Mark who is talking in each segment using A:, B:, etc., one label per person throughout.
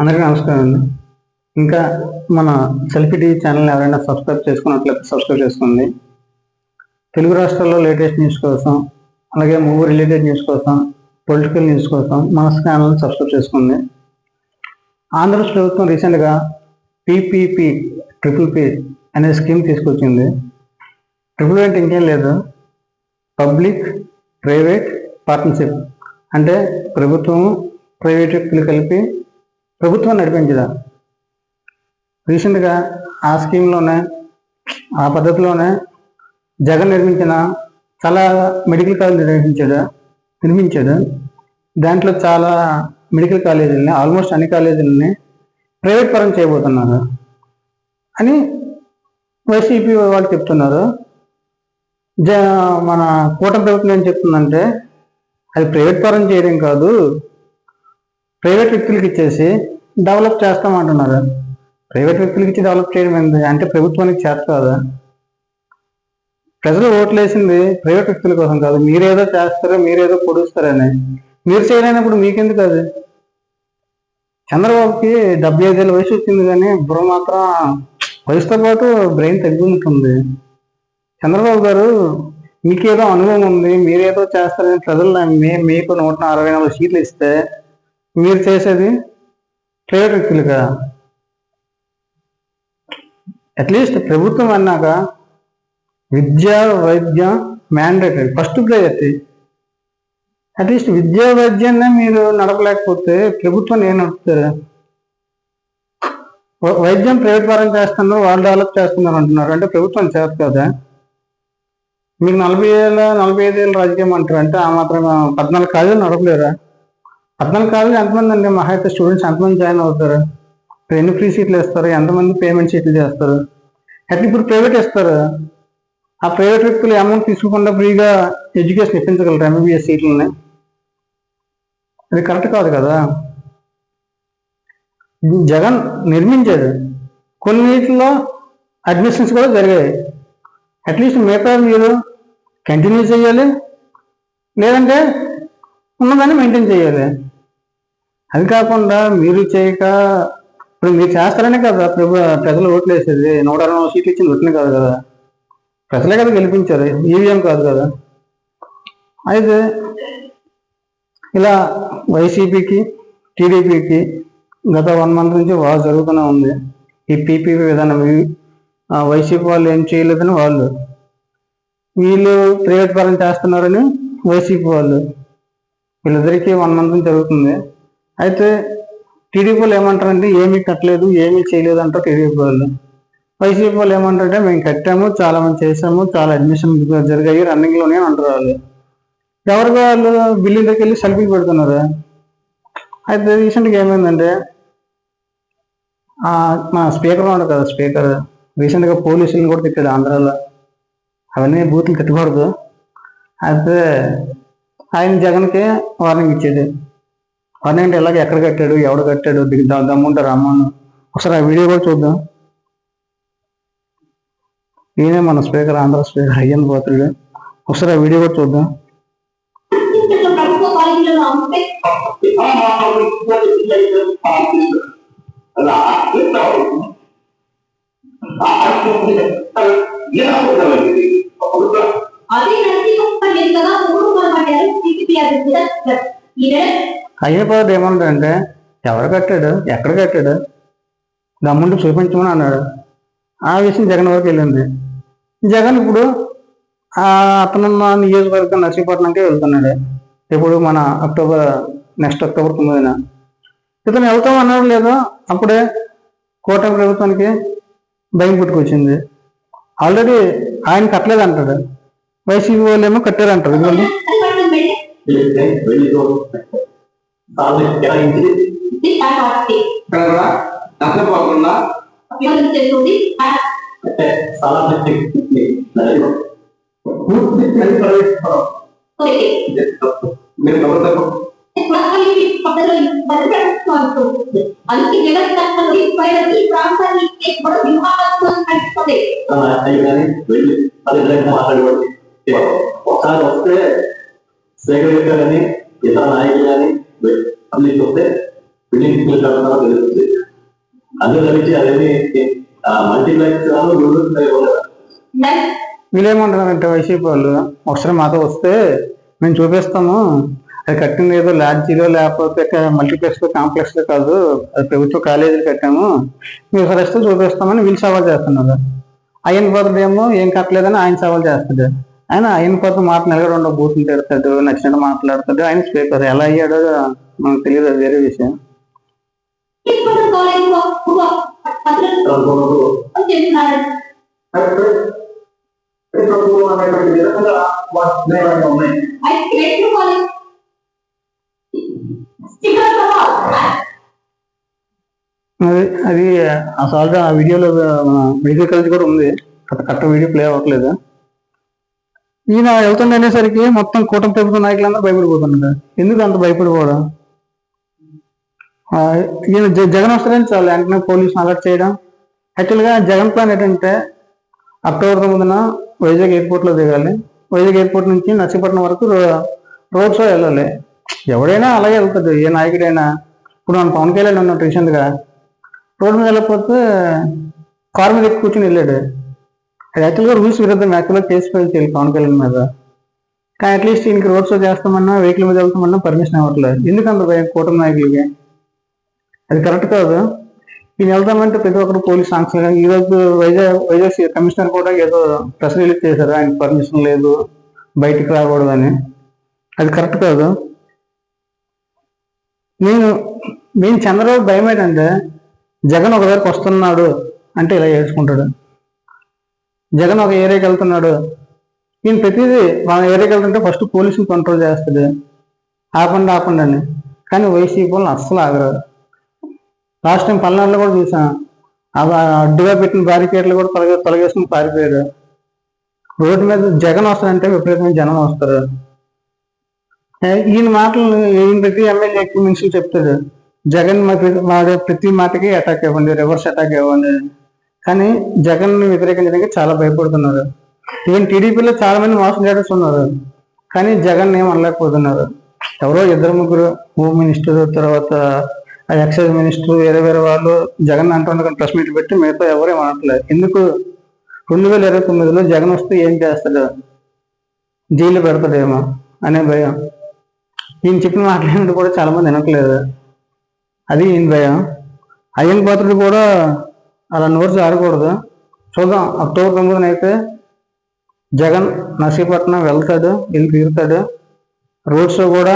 A: అందరికీ నమస్కారం అండి. ఇంకా మన సెల్ఫీ టీవీ ఛానల్ ఎవరైనా సబ్స్క్రైబ్ చేసుకున్నట్లయితే సబ్స్క్రైబ్ చేసుకోండి. తెలుగు రాష్ట్రాల్లో లేటెస్ట్ న్యూస్ కోసం, అలాగే మూవీ రిలేటెడ్ న్యూస్ కోసం, పొలిటికల్ న్యూస్ కోసం మన ఛానల్ సబ్స్క్రైబ్ చేసుకోండి. ఆంధ్రప్రదేశ్ ప్రభుత్వం రీసెంట్గా పీపీపీ ట్రిపుల్ పీ అనే స్కీమ్ తీసుకొచ్చింది. ట్రిపుల్ అంటే ఇంకేం లేదు, పబ్లిక్ ప్రైవేట్ పార్ట్నర్షిప్. అంటే ప్రభుత్వం ప్రైవేట్ వ్యక్తులు కలిపి ప్రభుత్వం నడిపించదా. రీసెంట్గా ఆ స్కీమ్లోనే ఆ పద్ధతిలోనే జగన్ నిర్మించిన చాలా మెడికల్ కాలేజీలు నిర్మించాడు. దాంట్లో చాలా మెడికల్ కాలేజీలని, ఆల్మోస్ట్ అన్ని కాలేజీలని ప్రైవేట్ పరం చేయబోతున్నారు అని వైసీపీ వాళ్ళు చెప్తున్నారు. మన కూటమి ప్రభుత్వం ఏం చెప్తుందంటే అది ప్రైవేట్ పరం చేయడం కాదు, ప్రైవేట్ వ్యక్తులకి ఇచ్చేసి డెవలప్ చేస్తామంటున్నారు. ప్రైవేట్ వ్యక్తులకి ఇచ్చి డెవలప్ చేయడం ఏంటి అంటే ప్రభుత్వానికి చేత కాదా? ప్రజలు ఓట్లేసింది ప్రైవేట్ వ్యక్తుల కోసం కాదు, మీరేదో చేస్తారో మీరేదో పొడుస్తారని. మీరు చేయలేనప్పుడు మీకెందుకు అది? చంద్రబాబుకి 75 ఏళ్ళ వయసు వచ్చింది, కానీ బుర్ర మాత్రం వయసుతో పాటు బ్రెయిన్ తగ్గుతుంది. చంద్రబాబు గారు మీకేదో అనుభవం ఉంది, మీరేదో చేస్తారని ప్రజలు మీకు 164 సీట్లు ఇస్తే మీరు చేసేది ప్రైవేట్ వ్యక్తులు కదా. అట్లీస్ట్ ప్రభుత్వం అన్నాక విద్య వైద్య మ్యాండేటరీ, ఫస్ట్ ప్రయారిటీ. అట్లీస్ట్ విద్యా వైద్యాన్ని మీరు నడపలేకపోతే ప్రభుత్వం ఏం నడుపుతారు? వైద్యం ప్రైవేట్ పరం చేస్తున్నారు, వాళ్ళు డెవలప్ చేస్తున్నారు అంటున్నారు. అంటే ప్రభుత్వం చేత కదా. మీకు 45 ఏళ్ళ రాజకీయం అంటారు అంటే ఆ మాత్రం 14 కాలేజీలు నడపలేరా? 14 కాలేజీలు ఎంతమంది అండి? మహా అయితే స్టూడెంట్స్ ఎంతమంది జాయిన్ అవుతారు? ఎన్ని ఫ్రీ సీట్లు ఇస్తారు? ఎంతమంది పేమెంట్ సీట్లు చేస్తారు? అయితే ఇప్పుడు ప్రైవేట్ ఇస్తారు, ఆ ప్రైవేట్ వ్యక్తులు అమౌంట్ తీసుకోకుండా ఫ్రీగా ఎడ్యుకేషన్ ఇప్పించగలరు ఎంబీబీఎస్ సీట్లని. అది కరెక్ట్ కాదు కదా. జగన్ నిర్మించాడు, కొన్నిటిలో అడ్మిషన్స్ కూడా జరిగాయి. అట్లీస్ట్ మిగతా మీరు కంటిన్యూ చేయాలి, లేదంటే ఉన్నదాన్ని మెయింటైన్ చేయాలి. అది కాకుండా మీరు చేయక ఇప్పుడు మీరు చేస్తారనే కదా ప్రజలు ఓట్లు వేసేది. 160 సీట్లు ఇచ్చింది ఓట్లే కాదు కదా, ప్రజలే కదా గెలిపించారు, ఈవీఎం కాదు కదా. అయితే ఇలా వైసీపీకి టీడీపీకి గత 1 month నుంచి వార్ జరుగుతూనే ఉంది. ఈ పీపీపీ విధానం వైసీపీ వాళ్ళు ఏం చేయలేదని వాళ్ళు, వీళ్ళు ప్రైవేట్ పరం చేస్తున్నారని వైసీపీ వాళ్ళు, వీళ్ళిద్దరికీ 1 month నుంచి జరుగుతుంది. అయితే టీడీపీ వాళ్ళు ఏమంటారంటే ఏమీ కట్టలేదు, ఏమీ చేయలేదు అంటారు టీడీపీ వాళ్ళు. వైసీపీ వాళ్ళు ఏమంటారంటే మేము కట్టాము, చాలా మంది చేసాము, చాలా అడ్మిషన్ జరిగాయి రన్నింగ్లోనే అంటారు వాళ్ళు. ఎవరికి వాళ్ళు బిల్డింగ్ దగ్గరికి వెళ్ళి సెల్ఫీలు పెడుతున్నారు. అయితే రీసెంట్గా ఏమైందంటే మా స్పీకర్ ఉన్నాడు కదా, స్పీకర్ రీసెంట్గా పోలీసులను కూడా తిట్టాడు ఆంధ్రాలో. అవన్నీ బూతులు తిట్టకూడదు. అయితే ఆయన జగన్కి వార్నింగ్ ఇచ్చేది. వార్నింగ్ అంటే ఇలాగ ఎక్కడ కట్టాడు, ఎవడు కట్టాడు, దమ్ముంటారు అమ్మను. ఒకసారి ఆ వీడియో కూడా చూద్దాం. ఈయనే మన స్పీకర్, ఆంధ్ర స్పీకర్ అయ్యన్ పోతుడు. ఒకసారి ఆ వీడియో కూడా చూద్దాం. అయ్యపోతే ఏమంటాడంటే ఎవరు కట్టాడు, ఎక్కడ కట్టాడు, దమ్ముంటే చూపించమని అన్నాడు. ఆ విషయం జగన్ వరకు వెళ్ళింది. జగన్ ఇప్పుడు అతనున్న నియోజకవర్గం నర్సీపట్నంకే వెళ్తున్నాడు. ఇప్పుడు మన నెక్స్ట్ అక్టోబర్ 9న ఇతను వెళ్తాం అన్నాడు లేదో, అప్పుడే కూటమి ప్రభుత్వానికి భయం పుట్టుకొచ్చింది. ఆల్రెడీ ఆయన కట్టలేదు అంటాడు, వైసీపీ వాళ్ళు ఏమో కట్టారు అంటారు.
B: ఒకసారి వస్తే శేఖర్ గారు కానీ ఇతర నాయకులు కానీ అన్ని చూస్తే బిల్డింగ్ తెలుస్తుంది. అందులో కలిసి అదేమి మల్టీప్లెక్స్
A: వీళ్ళేమంటున్నారంటే వైసీపీ వాళ్ళు ఒకసారి మాతో వస్తే మేము చూపిస్తాము, అది కట్టింది ఏదో లాడ్జీలో లేకపోతే మల్టీప్లెక్స్ కాంప్లెక్స్ కాదు, అది ప్రభుత్వ కాలేజీలు కట్టాము, మీరు ఒకసారి వస్తే చూపిస్తామని వీళ్ళు సవాల్ చేస్తున్నారు. ఆయన పోతుంది ఏమో ఏం కట్టలేదని ఆయన సవాల్ చేస్తాడు. ఆయన పోతే మాట నెలగా రెండో బూతులు తిడతాడు, నచ్చినట్టు మాట్లాడతాడు. ఆయన స్పీకర్ ఎలా అయ్యాడో మనకు తెలియదు, అది వేరే విషయం. అది అసలు ఆ వీడియోలో వీడియో కలిసి కూడా ఉంది, కరెక్ట్ వీడియో ప్లే అవ్వట్లేదు. ఈయన వెళ్తుండే అనేసరికి మొత్తం కూటమి ప్రభుత్వ నాయకులందరూ భయపడిపోతున్నారు. ఎందుకు అంత భయపడిపోవడం? ఈయన జగన్ వస్తారని చాలు వెంటనే పోలీసులు అలర్ట్ చేయడం. యాక్చువల్గా జగన్ ప్లాన్ ఏంటంటే అక్టోబర్ 9న వైజాగ్ ఎయిర్పోర్ట్లో దిగాలి, వైజాగ్ ఎయిర్పోర్ట్ నుంచి నర్సీపట్నం వరకు రోడ్ షో వెళ్ళాలి. ఎవడైనా అలాగే వెళ్తాడు, ఏ నాయకుడైనా. ఇప్పుడు మనం పవన్ కళ్యాణ్ ఉన్నాడు, రీసెంట్గా రోడ్డు మీద వెళ్ళకపోతే కారు మీద ఎక్కి కూర్చొని వెళ్ళాడు. అది యాక్చువల్గా రూల్స్ విరుద్ధం, యాక్చువల్గా కేసు ఫైల్ చేయాలి పవన్ కళ్యాణ్ మీద. కానీ అట్లీస్ట్ ఈయనకి రోడ్ షో చేస్తామన్నా వెహికల్ మీద వెళ్తామన్నా పర్మిషన్ ఇవ్వట్లేదు. ఎందుకంత భయం కూటమి నాయకులకి? అది కరెక్ట్ కాదు. ఈయన వెళ్తామంటే ప్రతి ఒక్కరు పోలీస్ సాంక్షన్. ఈరోజు వైజాగ్ కమిషనర్ కూడా ఏదో ప్రెస్ రిలీజ్ చేశారు, ఆయనకి పర్మిషన్ లేదు బయటికి రాకూడదు అని. అది కరెక్ట్ కాదు. నేను చంద్రబాబు భయం ఏంటంటే జగన్ ఒక దగ్గరకు వస్తున్నాడు అంటే ఇలా ఏడ్చుకుంటాడు. జగన్ ఒక ఏరియాకి వెళ్తున్నాడు, ఈయన ప్రతిదీ మన ఏరియాకి వెళ్తుంటే ఫస్ట్ పోలీసుని కంట్రోల్ చేస్తాడు, ఆపండి అని. కానీ వైసీపీ వాళ్ళు అస్సలు ఆగరు. లాస్ట్ టైం పల్నాడులో కూడా చూసాం, అడ్డుగా పెట్టిన బ్యారికేడ్లు కూడా తొలగేసుకుని పారిపోయారు. రోడ్డు మీద జగన్ వస్తారంటే విపరీతమైన జనం వస్తారు. ఈయన ప్రతి ఎమ్మెల్యే మినిస్టర్ చెప్తాడు, జగన్ ప్రతి మాటకి అటాక్ ఇవ్వండి, రివర్స్ అటాక్ ఇవ్వండి. కానీ జగన్ వ్యతిరేకించడానికి చాలా భయపడుతున్నారు. ఈవెన్ టీడీపీలో చాలా మంది మోసం చేయడానికి ఉన్నారు, కానీ జగన్ ఏం అనలేకపోతున్నారు. ఎవరో 2-3 హోమ్ మినిస్టర్, తర్వాత ఎక్సైజ్ మినిస్టర్, వేరే వాళ్ళు జగన్ అంటున్నారు ప్రెస్ మీట్ పెట్టి, మిగతా ఎవరేం అనట్లేదు. ఎందుకు? 2029లో జగన్ వస్తే ఏం చేస్తాడు, జైలు పెడతాడేమో అనే భయం. ఈయన చెప్పిన మాట్లాడినట్టు కూడా చాలా మంది వినట్లేదు, అది ఈయన భయం. అయ్యన్ పాత్రుడు కూడా అలా నోరు జారకూడదు. చూద్దాం, అక్టోబర్ 9న అయితే జగన్ నర్సీపట్నం వెళ్తాడు, వెళ్ళి తీరుతాడు. రోడ్ షో కూడా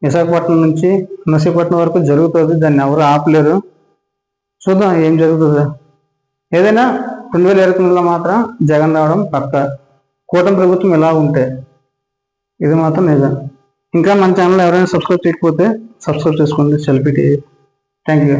A: విశాఖపట్నం నుంచి నర్సీపట్నం వరకు జరుగుతుంది, దాన్ని ఎవరు ఆపలేరు. చూద్దాం ఏం జరుగుతుందో. ఏదైనా 2029లో మాత్రం జగన్ రావడం పక్క. కూటమి ప్రభుత్వం ఇలా ఉంటే ఇది మాత్రం నిజం. ఇంకా మన ఛానల్ ఎవరైనా సబ్స్క్రైబ్ చేయకపోతే సబ్స్క్రైబ్ చేసుకోండి, సెల్ఫీ టీవీ. Thank you.